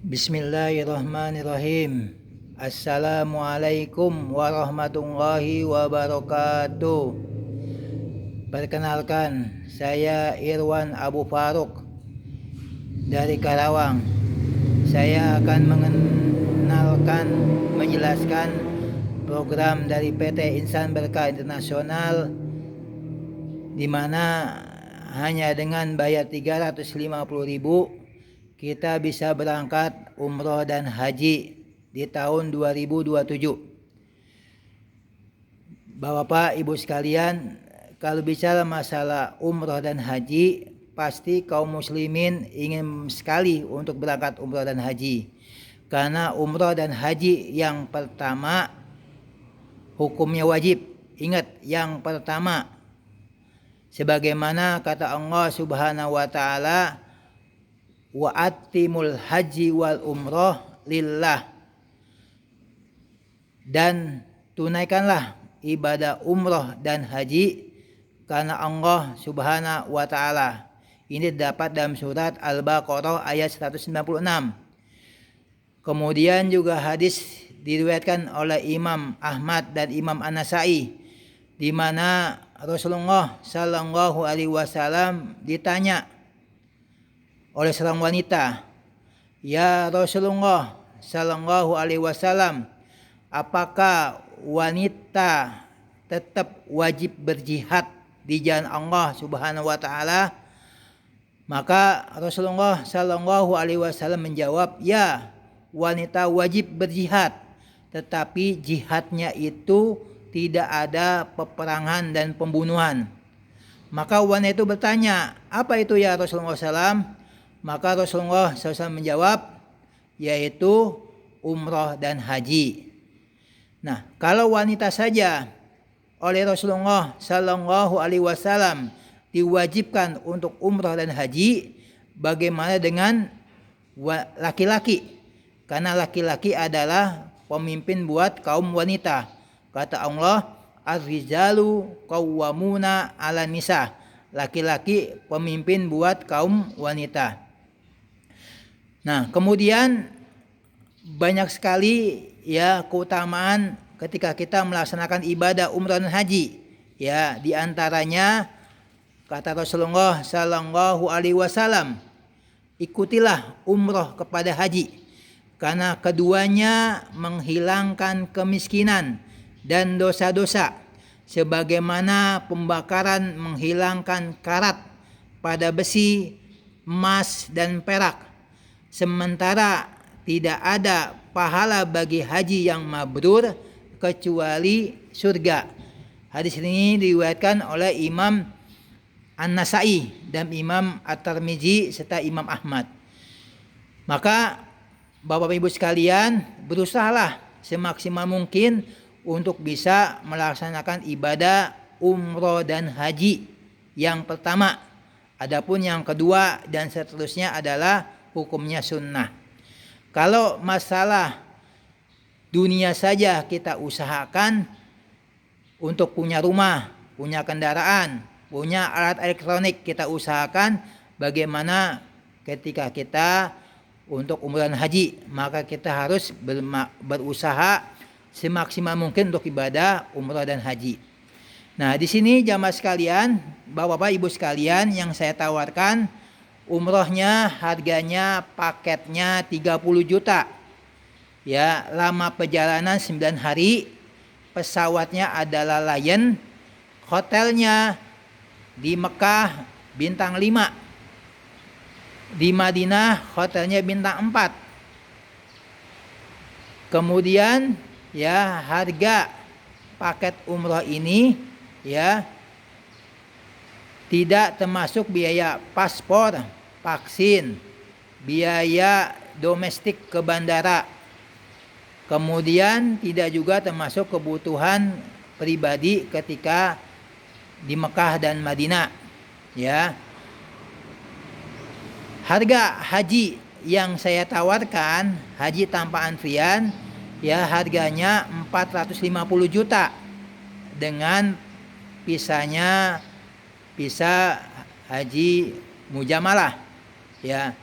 Bismillahirrahmanirrahim. Assalamualaikum warahmatullahi wabarakatuh. Perkenalkan, saya Irwan Abu Faruk dari Karawang. Saya akan menjelaskan program dari PT Insan Berkah Internasional, di mana hanya dengan bayar 350.000 kita bisa berangkat umroh dan haji di tahun 2027. Bapak Ibu sekalian, kalau bicara masalah umroh dan haji, pasti kaum muslimin ingin sekali untuk berangkat umroh dan haji. Karena umroh dan haji yang pertama hukumnya wajib. Ingat, yang pertama, sebagaimana kata Allah Subhanahu wa taala, wa atimul haji wal umroh lillah, dan tunaikanlah ibadah umroh dan haji karena Allah Subhanahu wa taala. Ini dapat dalam surat Al-Baqarah ayat 196. Kemudian juga hadis diriwayatkan oleh Imam Ahmad dan Imam An-Nasai, di mana Rasulullah Shallallahu alaihi wasallam ditanya oleh seorang wanita, "Ya Rasulullah Shallallahu alaihi wasallam, apakah wanita tetap wajib berjihad di jalan Allah Subhanahu wa taala?" Maka Rasulullah Shallallahu alaihi wasallam menjawab, "Ya, wanita wajib berjihad, tetapi jihadnya itu tidak ada peperangan dan pembunuhan." Maka wanita itu bertanya, "Apa itu ya Rasulullah SAW?" Maka Rasulullah SAW menjawab, yaitu umroh dan haji. Nah, kalau wanita saja oleh Rasulullah Sallallahu Alaihi Wasallam diwajibkan untuk umroh dan haji, bagaimana dengan laki-laki? Karena laki-laki adalah pemimpin buat kaum wanita. Kata Allah, "Ar-rijalu qawwamuna 'alan nisa." Laki-laki pemimpin buat kaum wanita. Nah, kemudian banyak sekali ya keutamaan ketika kita melaksanakan ibadah umrah dan haji. Ya, di antaranya kata Rasulullah Sallallahu alaihi wasallam, "Ikutilah umrah kepada haji, karena keduanya menghilangkan kemiskinan dan dosa-dosa, sebagaimana pembakaran menghilangkan karat pada besi, emas dan perak. Sementara tidak ada pahala bagi haji yang mabrur kecuali surga." Hadis ini diriwayatkan oleh Imam An-Nasai dan Imam At-Tirmidzi serta Imam Ahmad. Maka Bapak Ibu sekalian, berusahalah semaksimal mungkin untuk bisa melaksanakan ibadah umroh dan haji yang pertama. Adapun yang kedua dan seterusnya adalah hukumnya sunnah. Kalau masalah dunia saja kita usahakan untuk punya rumah, punya kendaraan, punya alat elektronik, kita usahakan bagaimana ketika kita untuk umrah dan haji, maka kita harus berusaha semaksimal mungkin untuk ibadah umrah dan haji. Nah, di sini jamaah sekalian, Bapak Ibu sekalian, yang saya tawarkan umrohnya harganya paketnya 30 juta. Ya, lama perjalanan 9 hari. Pesawatnya adalah Lion. Hotelnya di Mekah bintang 5. Di Madinah hotelnya bintang 4. Kemudian ya, harga paket umroh ini ya tidak termasuk biaya paspor, vaksin, biaya domestik ke bandara. Kemudian tidak juga termasuk kebutuhan pribadi ketika di Mekah dan Madinah. Ya. Harga haji yang saya tawarkan, haji tanpa antrian, ya harganya 450 juta dengan visa haji mujamalah. Ya.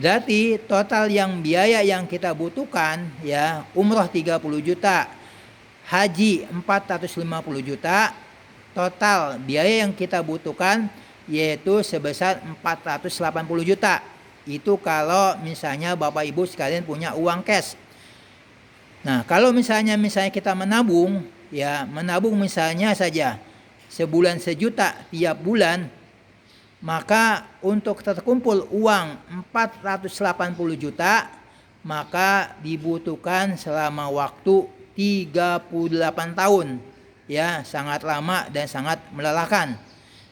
Berarti total yang biaya yang kita butuhkan ya, umroh 30 juta, haji 450 juta, total biaya yang kita butuhkan yaitu sebesar 480 juta. Itu kalau misalnya Bapak Ibu sekalian punya uang cash. Nah, kalau misalnya kita menabung ya, menabung misalnya saja sebulan 1 juta tiap bulan, maka untuk terkumpul uang 480 juta, maka dibutuhkan selama waktu 38 tahun. Ya, sangat lama dan sangat melelahkan.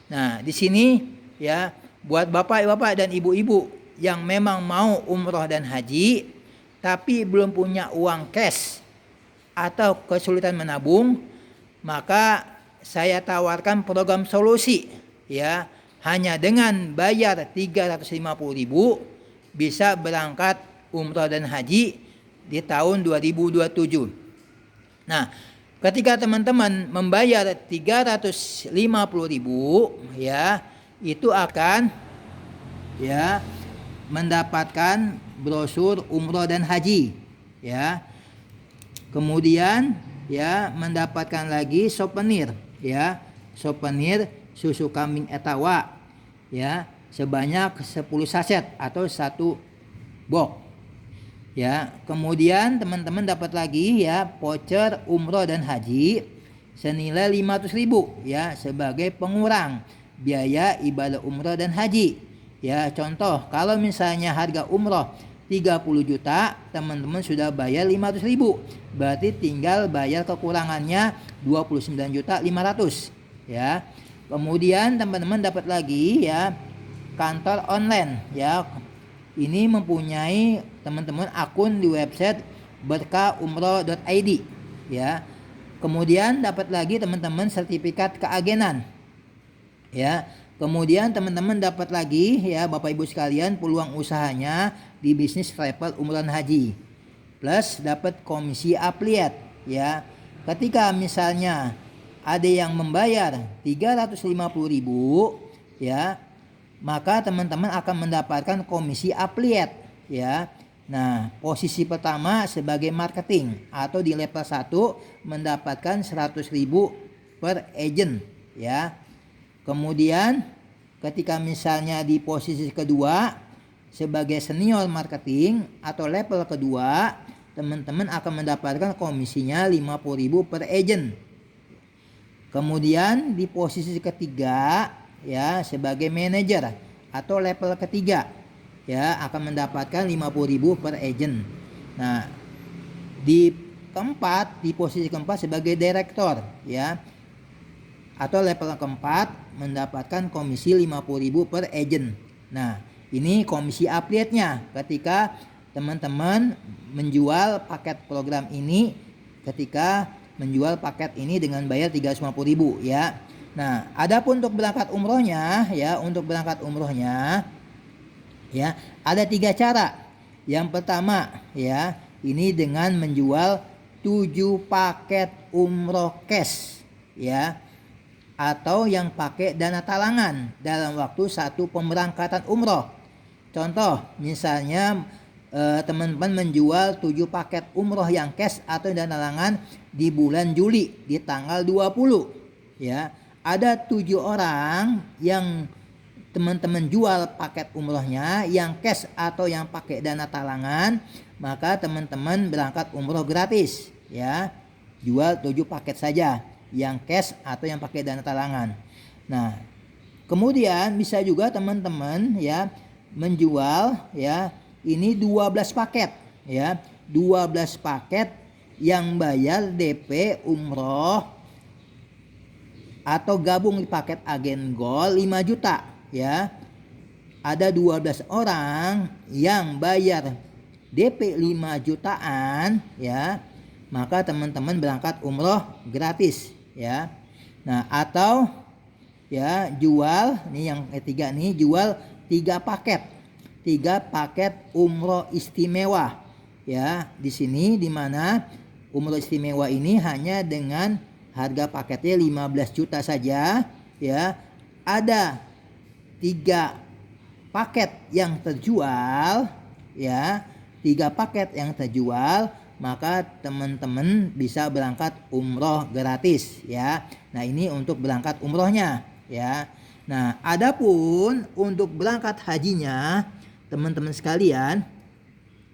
Nah, di sini ya, buat bapak-bapak dan ibu-ibu yang memang mau umroh dan haji, tapi belum punya uang cash atau kesulitan menabung, maka saya tawarkan program solusi ya. Hanya dengan bayar 350.000 bisa berangkat umroh dan haji di tahun 2027. Nah, ketika teman-teman membayar 350.000 ya, itu akan ya mendapatkan brosur umroh dan haji ya. Kemudian ya mendapatkan lagi souvenir ya, souvenir susu kambing etawa ya, sebanyak 10 saset atau 1 box ya. Kemudian teman-teman dapat lagi ya voucher umroh dan haji senilai 500.000 ya, sebagai pengurang biaya ibadah umroh dan haji ya. Contoh, kalau misalnya harga umroh 30 juta, teman-teman sudah bayar 500.000, berarti tinggal bayar kekurangannya 29.500.000 ya. Kemudian teman-teman dapat lagi ya kantor online ya. Ini mempunyai teman-teman akun di website berkahumroh.id ya. Kemudian dapat lagi teman-teman sertifikat keagenan ya. Kemudian teman-teman dapat lagi ya Bapak Ibu sekalian peluang usahanya di bisnis travel umroh dan haji. Plus dapat komisi affiliate ya. Ketika misalnya ada yang membayar 350.000 ya, maka teman-teman akan mendapatkan komisi affiliate ya. Nah, posisi pertama sebagai marketing atau di level 1 mendapatkan 100.000 per agent ya. Kemudian ketika misalnya di posisi kedua sebagai senior marketing atau level kedua, teman-teman akan mendapatkan komisinya 50.000 per agent. Kemudian di posisi ketiga ya sebagai manajer atau level ketiga ya akan mendapatkan 50.000 per agent. Nah, di posisi keempat sebagai direktur ya atau level keempat mendapatkan komisi 50.000 per agent. Nah, ini komisi affiliate-nya ketika teman-teman menjual paket program ini, ketika menjual paket ini dengan bayar 350.000 ya. Nah, adapun untuk berangkat umrohnya ya, ya ada 3 cara. Yang pertama ya, ini dengan menjual 7 paket umroh cash ya, atau yang pakai dana talangan dalam waktu 1 pemberangkatan umroh. Contoh, misalnya teman-teman menjual 7 paket umroh yang cash atau dana talangan di bulan Juli di tanggal 20 ya. Ada 7 orang yang teman-teman jual paket umrohnya yang cash atau yang pakai dana talangan, maka teman-teman berangkat umroh gratis ya. Jual 7 paket saja yang cash atau yang pakai dana talangan. Nah, kemudian bisa juga teman-teman ya menjual ya ini 12 paket ya, 12 paket yang bayar DP umroh atau gabung di paket agen gold 5 juta ya. Ada 12 orang yang bayar DP 5 jutaan ya, maka teman-teman berangkat umroh gratis ya. Nah, atau ya jual nih yang ketiga nih, jual 3 paket umroh istimewa ya. Di sini di mana umroh istimewa ini hanya dengan harga paketnya 15 juta saja ya. Ada 3 paket yang terjual ya 3 paket yang terjual, maka teman-teman bisa berangkat umroh gratis ya. Nah, ini untuk berangkat umrohnya ya. Nah, adapun untuk berangkat hajinya teman-teman sekalian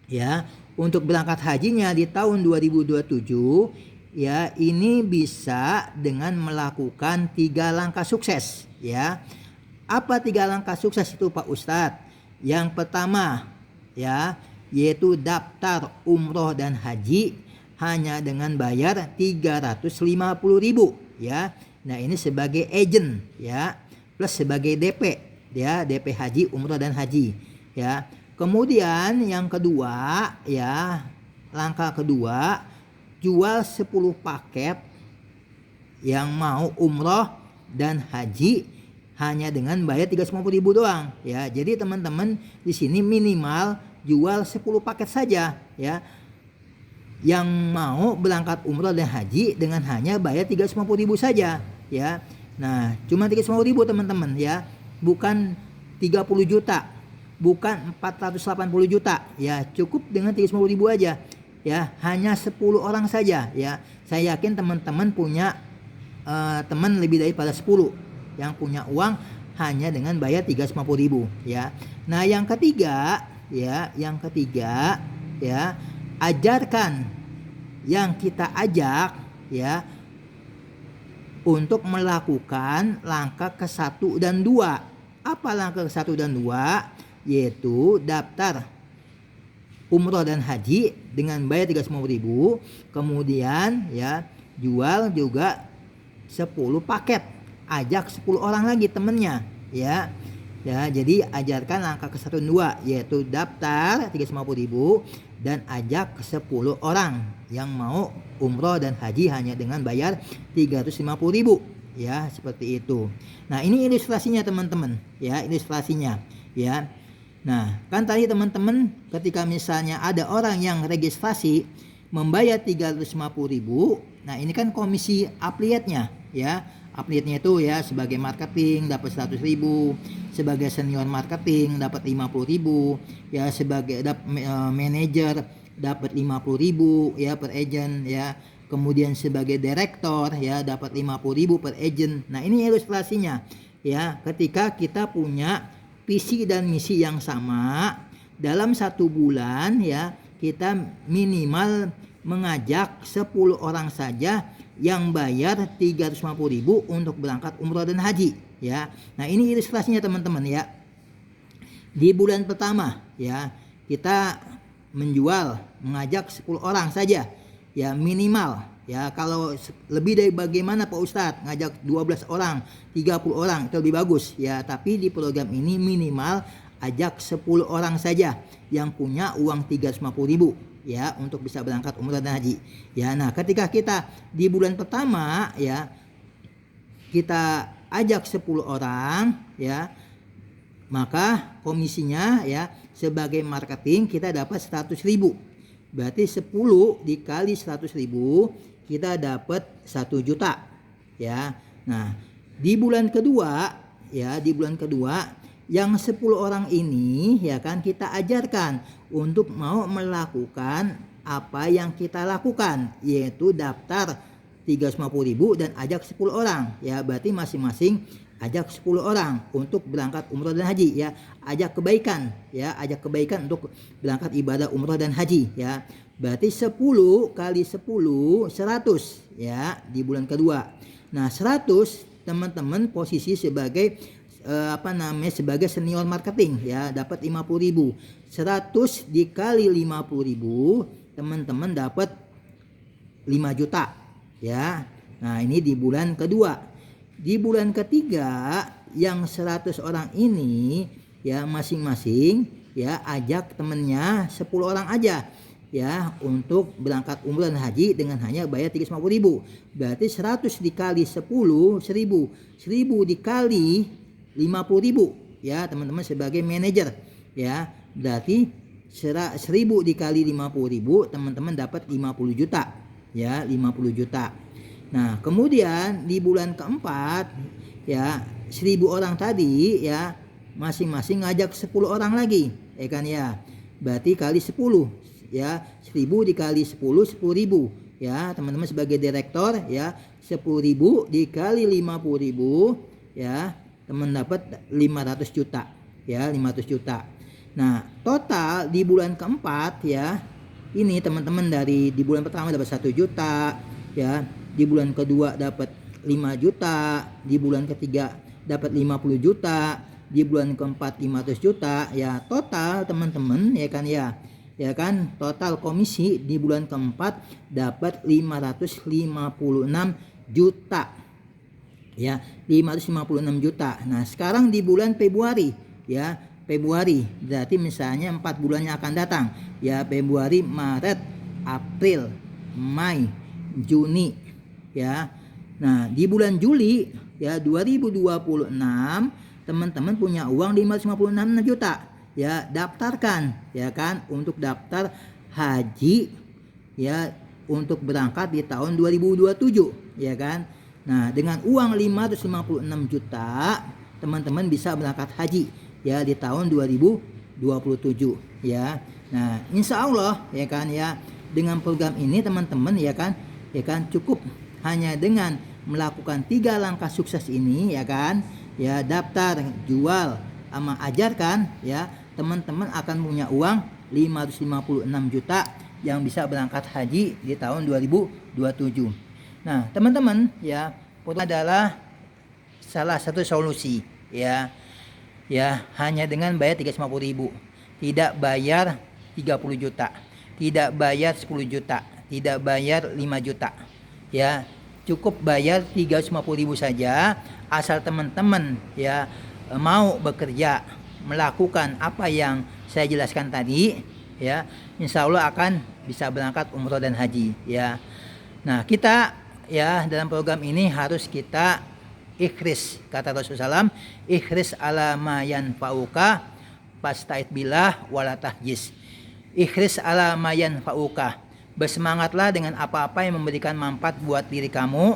ya, untuk berangkat hajinya di tahun 2027 ya, ini bisa dengan melakukan 3 langkah sukses ya. Apa 3 langkah sukses itu Pak Ustadz? Yang pertama ya, yaitu daftar umroh dan haji hanya dengan bayar 350.000 ya. Nah, ini sebagai agent ya, plus sebagai DP ya, DP haji, umroh dan haji ya. Kemudian yang kedua ya, langkah kedua, jual 10 paket yang mau umroh dan haji hanya dengan bayar 350.000 doang ya. Jadi teman-teman di sini minimal jual 10 paket saja ya, yang mau berangkat umroh dan haji dengan hanya bayar 350.000 saja ya. Nah, cuma 350.000 teman-teman ya, bukan 30 juta, bukan 480 juta ya, cukup dengan 350.000 aja ya, hanya 10 orang saja ya. Saya yakin teman-teman punya teman lebih daripada 10 yang punya uang hanya dengan bayar 350.000 ya. Nah, yang ketiga ya, ajarkan yang kita ajak ya untuk melakukan langkah ke-1 dan 2. Apa langkah ke-1 dan 2? Yaitu daftar umroh dan haji dengan bayar 350.000, kemudian ya jual juga 10 paket, ajak 10 orang lagi temennya ya. Ya, jadi ajarkan langkah ke-1 dan 2, yaitu daftar 350.000 dan ajak 10 orang yang mau umroh dan haji hanya dengan bayar 350.000 ya, seperti itu. Nah, ini ilustrasinya teman-teman ya, ilustrasinya ya. Nah, kan tadi teman-teman ketika misalnya ada orang yang registrasi membayar 350.000, nah ini kan komisi affiliate-nya ya. Affiliate-nya itu ya, sebagai marketing dapat 100.000, sebagai senior marketing dapat 50.000 ya, sebagai manajer dapat 50.000 ya per agent ya. Kemudian sebagai direktur ya dapat 50.000 per agent. Nah, ini ilustrasinya ya, ketika kita punya visi dan misi yang sama, dalam 1 bulan ya kita minimal mengajak 10 orang saja yang bayar 350.000 untuk berangkat umroh dan haji ya. Nah, ini ilustrasinya teman-teman ya. Di bulan pertama ya kita mengajak 10 orang saja ya minimal ya. Kalau lebih dari bagaimana Pak Ustadz, ngajak 12 orang, 30 orang itu lebih bagus ya. Tapi di program ini minimal ajak 10 orang saja yang punya uang 350.000 ya untuk bisa berangkat umroh dan haji ya. Nah, ketika kita di bulan pertama ya kita ajak 10 orang ya, maka komisinya ya sebagai marketing kita dapat 100.000. Berarti 10 dikali 100.000 kita dapat 1 juta ya. Nah, di bulan kedua yang 10 orang ini ya kan kita ajarkan untuk mau melakukan apa yang kita lakukan, yaitu daftar 350.000 dan ajak 10 orang ya. Berarti masing-masing ajak 10 orang untuk berangkat umroh dan haji ya. Ajak kebaikan untuk berangkat ibadah umroh dan haji ya. Berarti 10 kali 10 100 ya di bulan kedua. Nah, 100 teman-teman posisi sebagai sebagai senior marketing ya, dapat 50.000. 100 dikali 50.000 teman-teman dapat 5 juta ya. Nah, ini di bulan kedua. Di bulan ketiga yang 100 orang ini ya masing-masing ya ajak temennya 10 orang aja ya untuk berangkat umroh dan haji dengan hanya bayar 350.000. Berarti 100 dikali 10 1000 dikali 50.000 ya teman-teman sebagai manajer ya. Berarti 1.000 dikali 50.000 teman-teman dapat 50 juta ya, 50 juta. Nah, kemudian di bulan keempat ya 1.000 orang tadi ya masing-masing ngajak 10 orang lagi ya kan ya. berarti kali 10 ya. 1000 dikali 10, 10.000 ya. Teman-teman sebagai direktor ya, 10.000 dikali 50.000 ya, teman dapat 500 juta ya, 500 juta. Nah, total di bulan keempat ya, ini teman-teman dari di bulan pertama dapat 1 juta ya, di bulan kedua dapat 5 juta, di bulan ketiga dapat 50 juta, di bulan keempat 500 juta ya. Total teman-teman ya kan ya kan, total komisi di bulan keempat dapat 556 juta ya, 556 juta. Nah, sekarang di bulan Februari ya, Februari berarti misalnya 4 bulan yang akan datang ya, Februari, Maret, April, Mei, Juni ya. Nah, di bulan Juli ya 2026 teman-teman punya uang 556 juta ya, daftarkan ya kan untuk daftar haji ya, untuk berangkat di tahun 2027 ya kan. Nah, dengan uang 556 juta teman-teman bisa berangkat haji ya di tahun 2027 ya. Nah, insya Allah ya kan ya, dengan program ini teman-teman ya kan cukup hanya dengan melakukan 3 langkah sukses ini ya kan ya, daftar, jual, sama ajarkan ya, teman-teman akan punya uang 556 juta yang bisa berangkat haji di tahun 2027. Nah, teman-teman ya, adalah salah satu solusi ya. Ya, hanya dengan bayar 350.000, tidak bayar 30 juta, tidak bayar 10 juta, tidak bayar 5 juta ya, cukup bayar 350.000 saja. Asal teman-teman ya mau bekerja, melakukan apa yang saya jelaskan tadi ya, insya Allah akan bisa berangkat umroh dan haji ya. Nah, kita ya dalam program ini harus kita ikhris, kata Rasulullah SAW, ikhris ala ma yanfa'uka fasta'id billah wala tahjiz. Ikhris ala ma yanfa'uka, bersemangatlah dengan apa-apa yang memberikan manfaat buat diri kamu,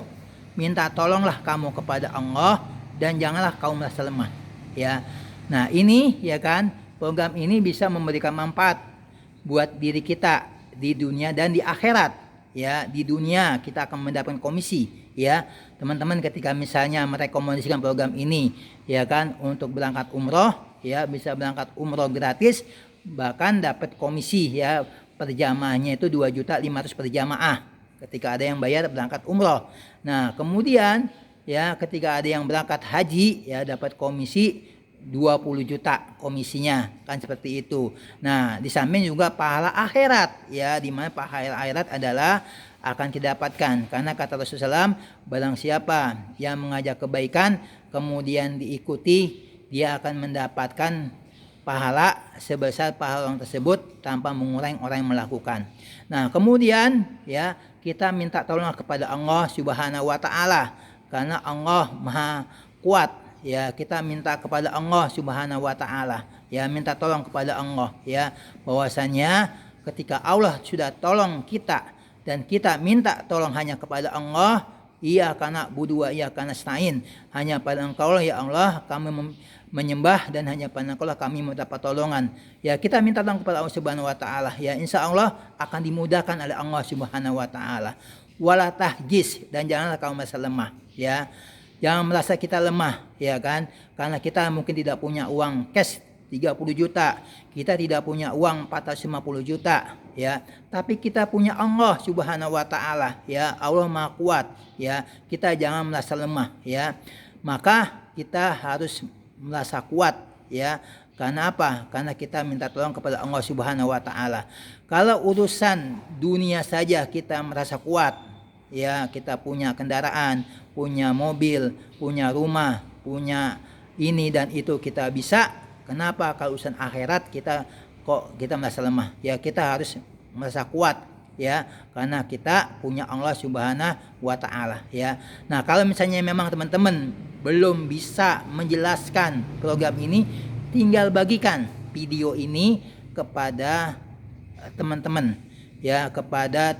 minta tolonglah kamu kepada Allah dan janganlah kamu merasa lemah ya. Nah, ini ya kan, program ini bisa memberikan manfaat buat diri kita di dunia dan di akhirat ya. Di dunia kita akan mendapatkan komisi ya, teman-teman ketika misalnya merekomendasikan program ini ya kan untuk berangkat umroh ya, bisa berangkat umroh gratis, bahkan dapat komisi ya, per jamaahnya itu 2.500.000 per jamaah ketika ada yang bayar berangkat umroh. Nah, kemudian ya ketika ada yang berangkat haji ya dapat komisi 20 juta komisinya kan, seperti itu. Nah, di samping juga pahala akhirat ya, di mana pahala akhirat adalah akan didapatkan karena kata Rasulullah SAW, barang siapa yang mengajak kebaikan kemudian diikuti, dia akan mendapatkan pahala sebesar pahala orang tersebut tanpa mengurangi orang yang melakukan. Nah, kemudian ya kita minta tolong kepada Allah Subhanahu wa taala karena Allah Maha kuat ya. Kita minta kepada Allah Subhanahu wa taala ya, minta tolong kepada Allah ya, bahwasanya ketika Allah sudah tolong kita dan kita minta tolong hanya kepada Allah, iya karena budua iya karena stain, hanya pada Engkau lah ya Allah kami menyembah dan hanya pada Engkau lah kami mendapat pertolongan ya. Kita minta tolong kepada Allah Subhanahu wa taala ya, insya Allah akan dimudahkan oleh Allah Subhanahu wa taala. Wala tahjiz, dan janganlah kamu merasa lemah ya, jangan merasa kita lemah ya kan, karena kita mungkin tidak punya uang cash 30 juta, kita tidak punya uang 450 juta ya, tapi kita punya Allah Subhanahu wa taala ya, Allah Maha kuat ya. Kita jangan merasa lemah ya, maka kita harus merasa kuat ya. Karena apa? Karena kita minta tolong kepada Allah Subhanahu wa taala. Kalau urusan dunia saja kita merasa kuat ya, kita punya kendaraan, punya mobil, punya rumah, punya ini dan itu kita bisa. Kenapa kalau urusan akhirat kita merasa lemah ya? Kita harus merasa kuat ya, karena kita punya Allah Subhanahu wa taala ya. Nah, kalau misalnya memang teman-teman belum bisa menjelaskan program ini, tinggal bagikan video ini kepada teman-teman ya kepada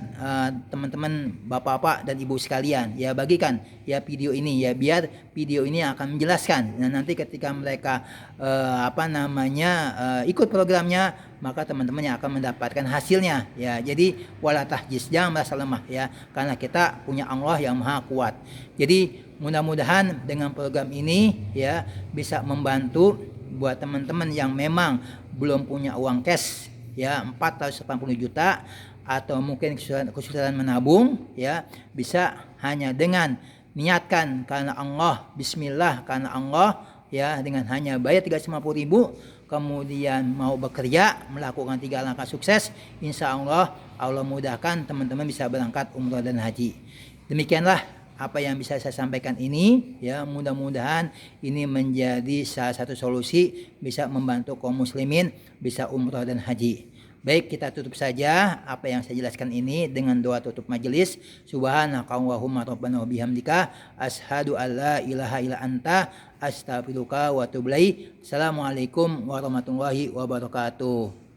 teman-teman bapak-bapak dan ibu sekalian, ya bagikan ya video ini ya, biar video ini akan menjelaskan. Nah, nanti ketika mereka ikut programnya, maka teman-teman yang akan mendapatkan hasilnya ya. Jadi wala tahjiz, jangan merasa lemah ya, karena kita punya Allah yang maha kuat. Jadi mudah-mudahan dengan program ini ya bisa membantu buat teman-teman yang memang belum punya uang cash ya 480 juta, atau mungkin kesulitan menabung ya, bisa hanya dengan niatkan karena Allah, bismillah karena Allah ya, dengan hanya bayar 350.000, kemudian mau bekerja melakukan 3 langkah sukses, insya Allah Allah mudahkan teman-teman bisa berangkat umrah dan haji. Demikianlah apa yang bisa saya sampaikan ini ya, mudah-mudahan ini menjadi salah satu solusi bisa membantu kaum muslimin bisa umrah dan haji. Baik, kita tutup saja apa yang saya jelaskan ini dengan doa tutup majelis. Subhanakallahumma rabbana wa bihamdika asyhadu alla ilaha illa anta astaghfiruka wa atubu ilaik. Assalamualaikum warahmatullahi wabarakatuh.